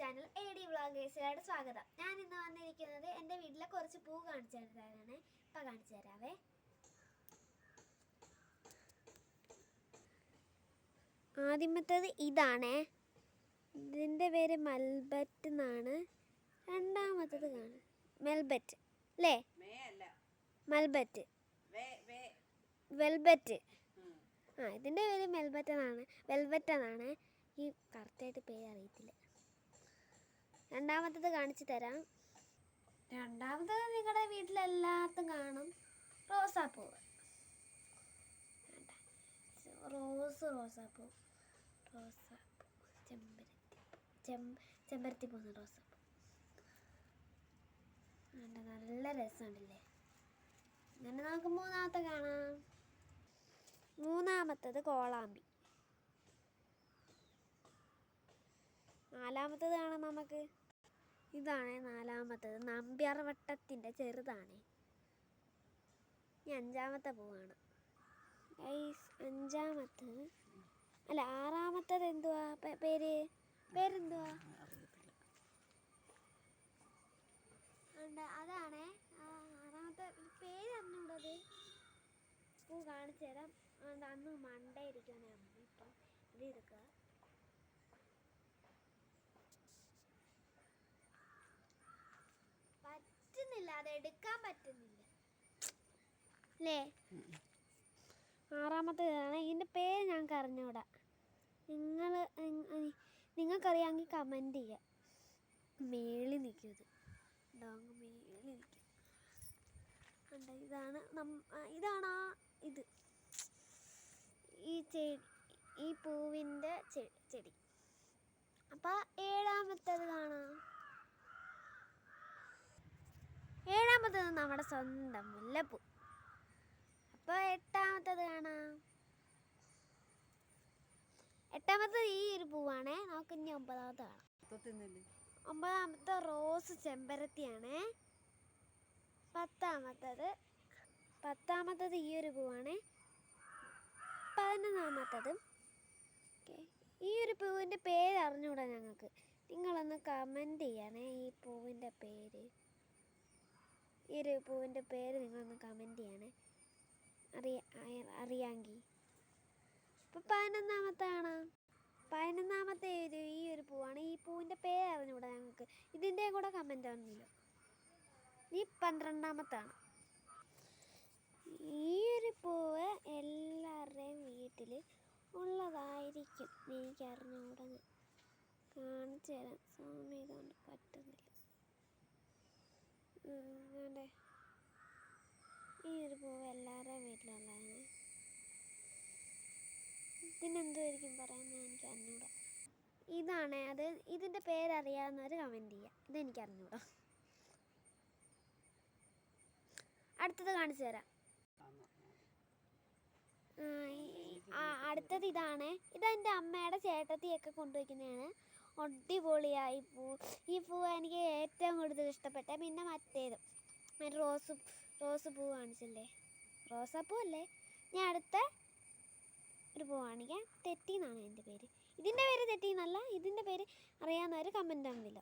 Channel AD വ്ളോഗേഴ്സിലോട്ട് സ്വാഗതം. ഞാൻ ഇന്ന് വന്നിരിക്കുന്നത് എൻ്റെ വീട്ടിലെ കുറച്ച് പൂ കാണിച്ചു തരാനാണ്. ഇപ്പം കാണിച്ചു തരാവേ. ആദ്യമത്തേത് ഇതാണേ. ഇതിൻ്റെ പേര് മൽബറ്റ് എന്നാണ്. രണ്ടാമത്തത് കാണാം മെൽബറ്റ് അല്ലേ? മൽബറ്റ് വെൽബറ്റ്. ഇതിൻ്റെ പേര് മെൽബറ്റ് എന്നാണ്, വെൽവെറ്റ് എന്നാണ്. ഈ കറക്റ്റായിട്ട് പേര് അറിയത്തില്ല. രണ്ടാമത്തത് കാണിച്ചു തരാം. രണ്ടാമത്തത് നിങ്ങളുടെ വീട്ടിലെല്ലായിടത്തും കാണും, റോസാപ്പൂവ്. റോസാപ്പൂ ചെമ്പരത്തി പോകുന്ന റോസാപ്പൂ. നല്ല രസമുണ്ടല്ലേ. അങ്ങനെ നമുക്ക് മൂന്നാമത്തെ കാണാം. മൂന്നാമത്തത് കോളാമ്പി. നാലാമത്തത് കാണാം നമുക്ക്. ഇതാണ് നാലാമത്തത്, നമ്പ്യാർവട്ടത്തിൻ്റെ ചെറുതാണ്. ഇനി അഞ്ചാമത്തെ പൂവാണ്. അഞ്ചാമത്തത് അല്ല ആറാമത്തത് എന്തുവാ പേരെന്തുവാ? അതാണ് ആറാമത്തെ പേര്. അറിഞ്ഞൂടത് പൂ കാണിച്ചു തരാം. അന്ന് മണ്ടയിരിക്കണേ അമ്മ. ഇപ്പം ഇത് എടുക്കുക. പറ്റുന്നില്ല, അത് എടുക്കാൻ പറ്റുന്നില്ല അല്ലേ? ആറാമത്തേതാണ്. ഇതിൻ്റെ പേര് ഞങ്ങൾക്ക് അറിഞ്ഞൂടാ. നിങ്ങൾക്കറിയാമെങ്കിൽ കമൻറ്റ് ചെയ്യുക. മേളിൽ നിൽക്കുന്നത് മേളിൽ നിൽക്കുക. ഇതാണ് ഇത് ഈ പൂവിൻ്റെ ചെടി. അപ്പം ഏഴാമത്തേത് കാണാം. ഏഴാമത്തേത് നമ്മുടെ സ്വന്തം മുല്ലപ്പൂ. അപ്പോൾ എട്ടാമത്തേത് കാണാം. എട്ടാമത്തേത് ഈ ഒരു പൂവാണേ. നമുക്ക് ഇനി ഒമ്പതാമത്തെ കാണാം. ഒമ്പതാമത്തെ റോസ് ചെമ്പരത്തിയാണേ. പത്താമത്തത് ഈ ഒരു പൂവാണേ. 11ാമത്തതും. ഈ ഒരു പൂവിൻ്റെ പേര് അറിഞ്ഞുകൂടാ ഞങ്ങൾക്ക്. നിങ്ങളൊന്ന് കമൻറ്റ് ചെയ്യണേ. ഈ പൂവിൻ്റെ പേര്, ഈ ഒരു പൂവിൻ്റെ പേര് നിങ്ങളൊന്ന് കമൻറ്റ് ചെയ്യണേ അറിയാമെങ്കിൽ. ഇപ്പം 11ാമത്തെ കാണാം. 11ാമത്തെ ഈ ഒരു പൂവാണ്. ഈ പൂവിൻ്റെ പേര് അറിഞ്ഞുകൂടാ ഞങ്ങൾക്ക്. ഇതിൻ്റെ കൂടെ കമൻറ്റ് ഒന്നുമില്ല. ഈ 12ാമത്താണ്. ഈ ഒരു പൂവ് എല്ലാവരുടെയും വീട്ടിൽ ഉള്ളതായിരിക്കും. എനിക്കറിഞ്ഞുകൂടാ. കാണിച്ചു തരാം. സമയം ഇതുകൊണ്ട് പറ്റുന്നില്ല. വേണ്ടേ, ഈ ഒരു പൂവ് എല്ലാവരുടെയും വീട്ടിലുള്ളതാണ്. ഇതിനെന്തുമായിരിക്കും പറയുന്നത് എനിക്ക് അറിഞ്ഞൂടാ. ഇതാണ് അത്. ഇതിൻ്റെ പേരറിയാവുന്നവർ കമൻറ്റ് ചെയ്യുക. ഇതെനിക്ക് അറിഞ്ഞൂടാ. അടുത്തത് കാണിച്ചു തരാം. അടുത്തത് ഇതാണ്. ഇതെൻ്റെ അമ്മയുടെ ചേട്ടത്തിയൊക്കെ കൊണ്ടുവയ്ക്കുന്നതാണ്. അടിപൊളിയായി ഈ പൂവ് എനിക്ക് ഏറ്റവും കൂടുതൽ ഇഷ്ടപ്പെട്ട. പിന്നെ മറ്റേതും റോസ് പൂ കാണിച്ചില്ലേ, റോസാപ്പൂ അല്ലേ. ഞാൻ അടുത്ത ഒരു പൂ കാണിക്കാം. തെറ്റി എന്നാണ് എൻ്റെ പേര്. ഇതിൻ്റെ പേര് തെറ്റി എന്നല്ല. ഇതിൻ്റെ പേര് അറിയാവുന്നവർ കമൻ്റ് ആവുന്നില്ല.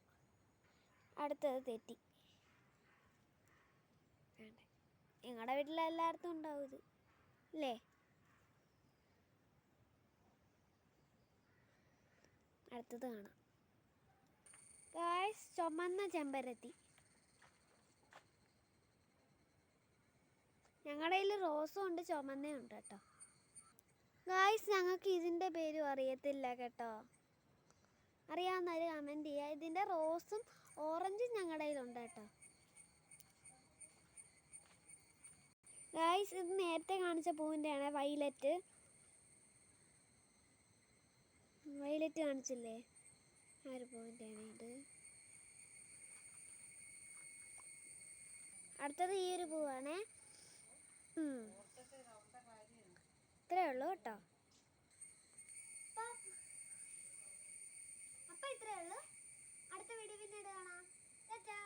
അടുത്തത് തെറ്റി. വേണ്ടേ, നിങ്ങളുടെ വീട്ടിലെല്ലായിടത്തും ഉണ്ടാവും ഇത് അല്ലേ? അടുത്തത് കാണാം. ഗായ്സ്, ചുമന്ന ചെമ്പരത്തി. ഞങ്ങളുടെ കയ്യിൽ റോസും ഉണ്ട്, ചുമന്നയും ഉണ്ട് കേട്ടോ. ഗായ്സ്, ഞങ്ങൾക്ക് ഇതിൻ്റെ പേരും അറിയത്തില്ല കേട്ടോ. അറിയാവുന്നവർ കമൻറ്റ് ചെയ്യുക. ഇതിൻ്റെ റോസും ഓറഞ്ചും ഞങ്ങളുടെ കയ്യിലുണ്ട് കേട്ടോ. ഗായ്സ്, ഇത് നേരത്തെ കാണിച്ച പൂവിൻ്റെയാണ്. വയലറ്റ് കാണിച്ചില്ലേ, ആ ഒരു പൂവിൻ്റെയാണ് ഇത്. അടുത്തത് ഈ ഒരു പൂവാണേ. ഇത്രയേ ഉള്ളൂ കേട്ടോ. അപ്പം ഇത്രയേ ഉള്ളൂ. അടുത്ത വീഡിയോ പിന്നീട് കാണാം. ടാറ്റാ.